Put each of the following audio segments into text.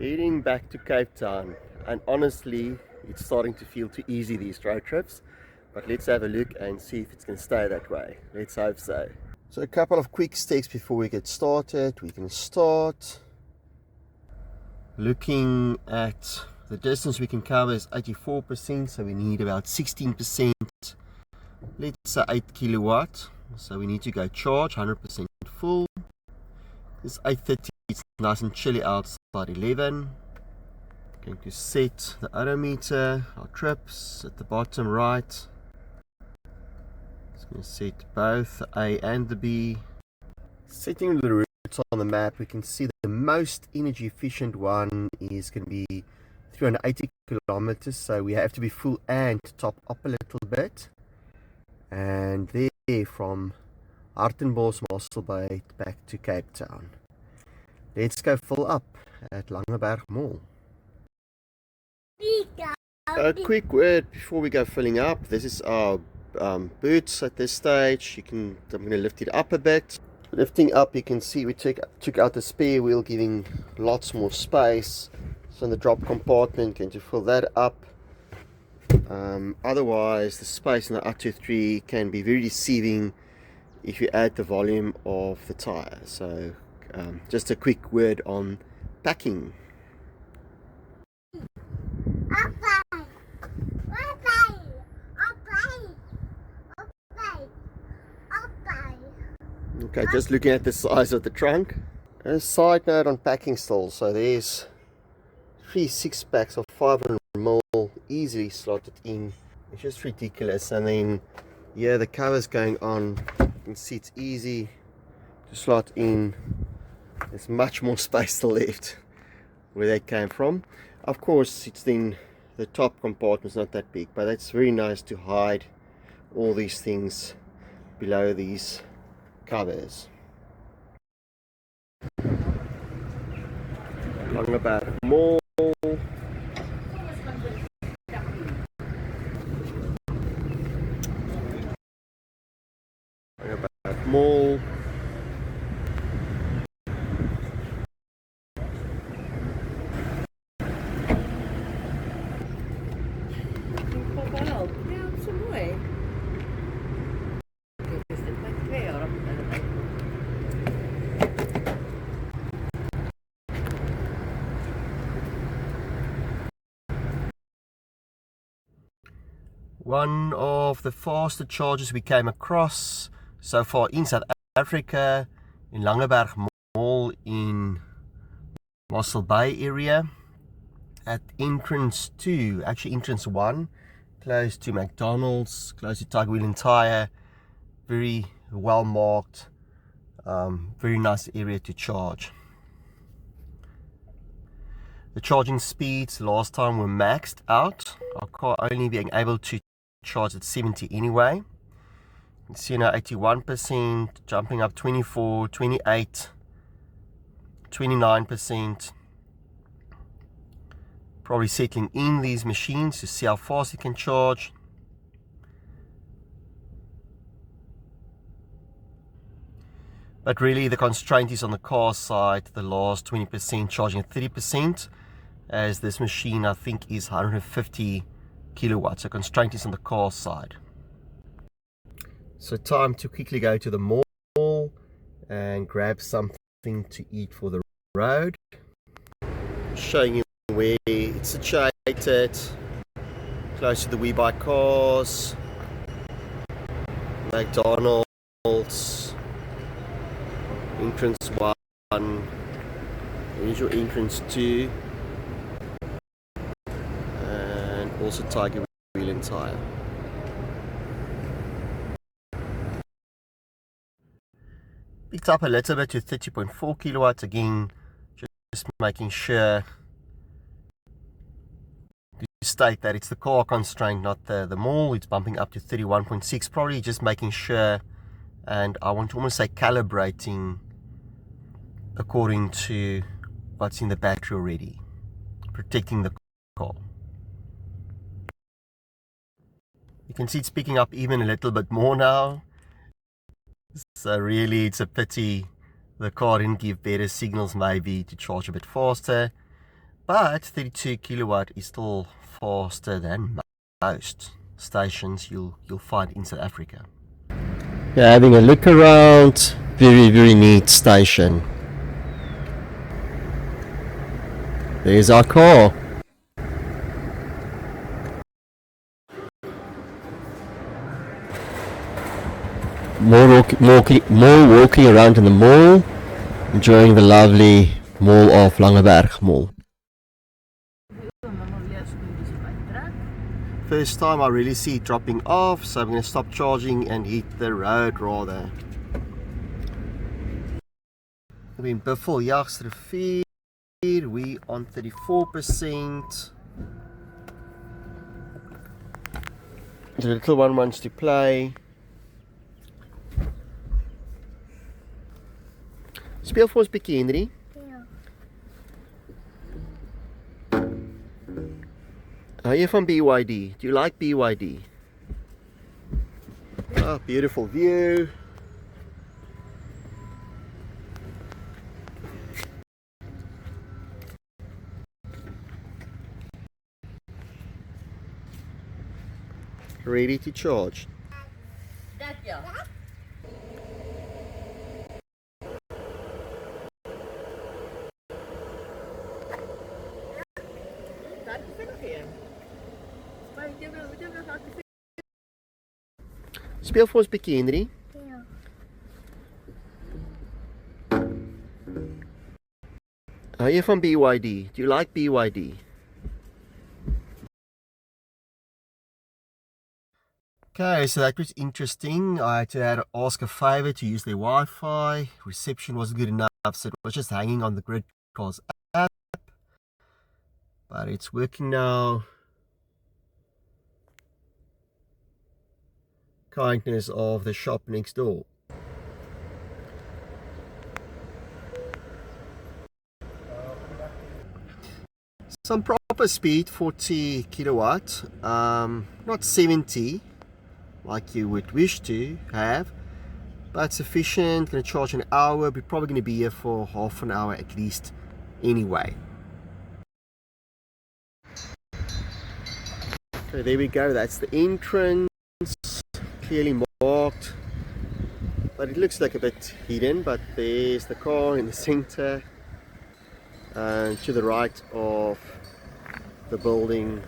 Heading back to Cape Town, and honestly it's starting to feel too easy, these road trips, but let's have a look and see if it's going to stay that way. Let's hope so. So a couple of quick steps before we get started. We can start looking at the distance we can cover is 84%, so we need about 16%, let's say 8 kilowatt, so we need to go charge 100% full. It's 8:30, it's nice and chilly outside. 11. Going to set the odometer, our trips at the bottom right. It's going to set both the A and the B. Setting the routes on the map, we can see the most energy efficient one is going to be 380 kilometers, so we have to be full and top up a little bit. And there from Hartenbos, Mossel Bay back to Cape Town. Let's go full up at Langeberg Mall. A quick word before we go filling up. This is our boots at this stage. I'm going to lift it up a bit. Lifting up, you can see we took out the spare wheel, giving lots more space. So in the drop compartment, going to fill that up. Otherwise, the space in the R23 can be very deceiving if you add the volume of the tire. So just a quick word on packing. Okay, just looking at the size of the trunk. A side note on packing still, so there's 3 6-packs of 500ml easily slotted in. It's just ridiculous. And then yeah, the cover's going on. You can see it's easy to slot in. There's much more space still left where that came from. Of course, it's then the top compartment's not that big, but it's very nice to hide all these things below these covers. Langeberg Mall. Langeberg Mall. One of the faster charges we came across so far in South Africa, in Langeberg Mall in Mossel Bay area, at entrance 2, actually entrance 1, close to McDonald's, close to Tiger Wheel and Tire. Very well marked, very nice area to charge. The charging speeds last time were maxed out, our car only being able to charge at 70 anyway. You can see now 81%, jumping up 24, 28, 29%. Probably settling in these machines to see how fast it can charge. But really the constraint is on the car side, the last 20% charging at 30%, as this machine I think is 150 kilowatts. So constraint is on the car side. So time to quickly go to the mall and grab something to eat for the road. Showing you where it's situated, close to the We Buy Cars, McDonald's, entrance 1, usual entrance 2, and also Tiger Wheel and Tire. Picked up a little bit to 30.4 kilowatts, again just making sure to state that it's the car constraint, not the mall. It's bumping up to 31.6, probably just making sure, and I want to almost say calibrating according to what's in the battery already, protecting the car. You can see it's picking up even a little bit more now. So really it's a pity the car didn't give better signals maybe to charge a bit faster. but 32 kilowatt is still faster than most stations you'll find in South Africa. Yeah, having a look around, very neat station. There's our car. More walking around in the mall, enjoying the lovely mall of Langeberg Mall. First time I really see it dropping off, so I'm going to stop charging and hit the road rather. We're in Buffeljagsrivier, we on 34%. The little one wants to play. Speel vir ons bietjie, Henri. Ja. Hou jy van BYD? Do you like BYD? Oh, beautiful view. Ready to charge. Dat ja. Speel vir ons bietjie, Henri. Ja. Hou jy van BYD? Do you like BYD? Okay, so that was interesting. I had to ask a favor to use their Wi-Fi. Reception wasn't good enough, so it was just hanging on the Grid Cars app. But it's working now. Kindness of the shop next door. Some proper speed, 40 kilowatt, not 70 like you would wish to have, but sufficient. Going to charge an hour. We're probably going to be here for half an hour at least anyway. Okay, there we go. That's the entrance. Clearly marked, but it looks like a bit hidden. But there's the car in the center, and to the right of the building,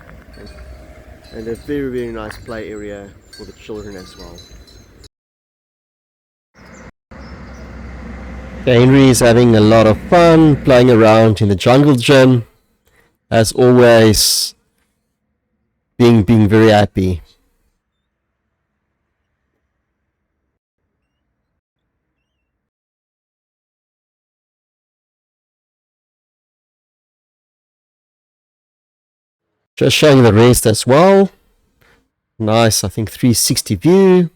and a very nice play area for the children as well. Henri is having a lot of fun playing around in the jungle gym, as always, being very happy. Just showing the rest as well. Nice, I think 360 view.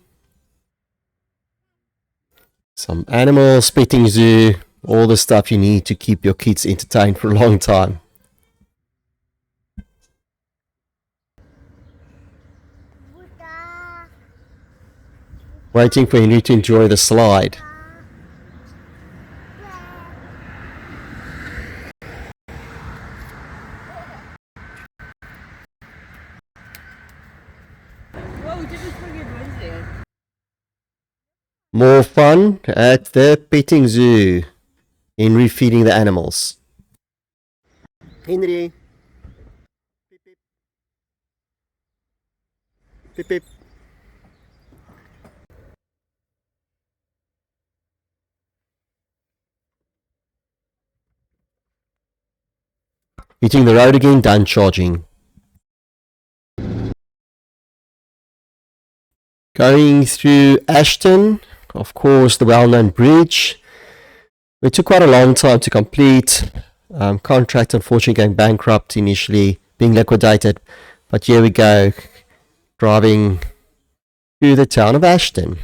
Some animals, petting zoo, all the stuff you need to keep your kids entertained for a long time. Waiting for Henri to enjoy the slide. More fun at the petting zoo. Henri feeding the animals. Henri. Beep, beep. Beep, beep. Hitting the road again, done charging. Going through Ashton, of course, the well-known bridge. It took quite a long time to complete. Contract unfortunately going bankrupt initially, being liquidated. But here we go, driving through the town of Ashton.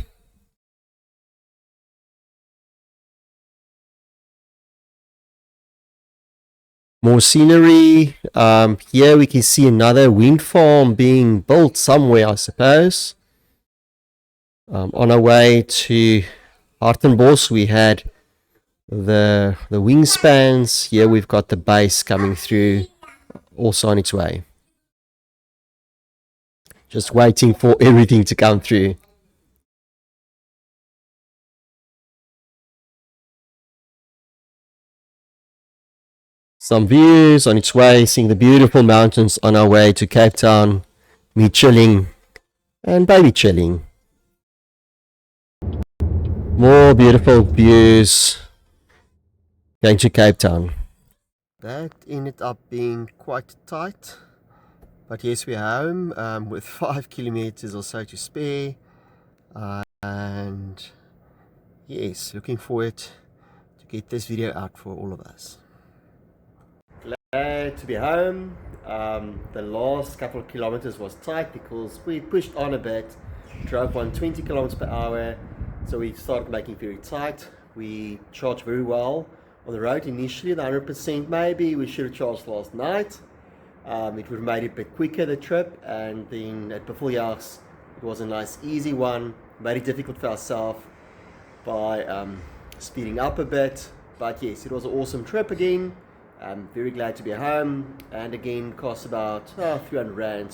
More scenery. Here we can see another wind farm being built somewhere, I suppose. On our way to Hartenbos, we had the wingspans. Here we've got the base coming through also on its way. Just waiting for everything to come through. Some views on its way, seeing the beautiful mountains on our way to Cape Town. Me chilling and baby chilling. More beautiful views going to Cape Town. That ended up being quite tight, but yes, we're home with 5 kilometers or so to spare, and yes, looking forward to get this video out for all of us. Glad to be home. The last couple of kilometers was tight because we pushed on a bit, drove on 20 kilometers per hour, so we started making very tight. We charged very well on the road initially, the 100%. Maybe we should have charged last night. It would have made it a bit quicker, the trip, and then at Buffeljags it was a nice easy one. Made it difficult for ourselves by speeding up a bit, but yes, it was an awesome trip again. I'm very glad to be home, and again cost about 300 rand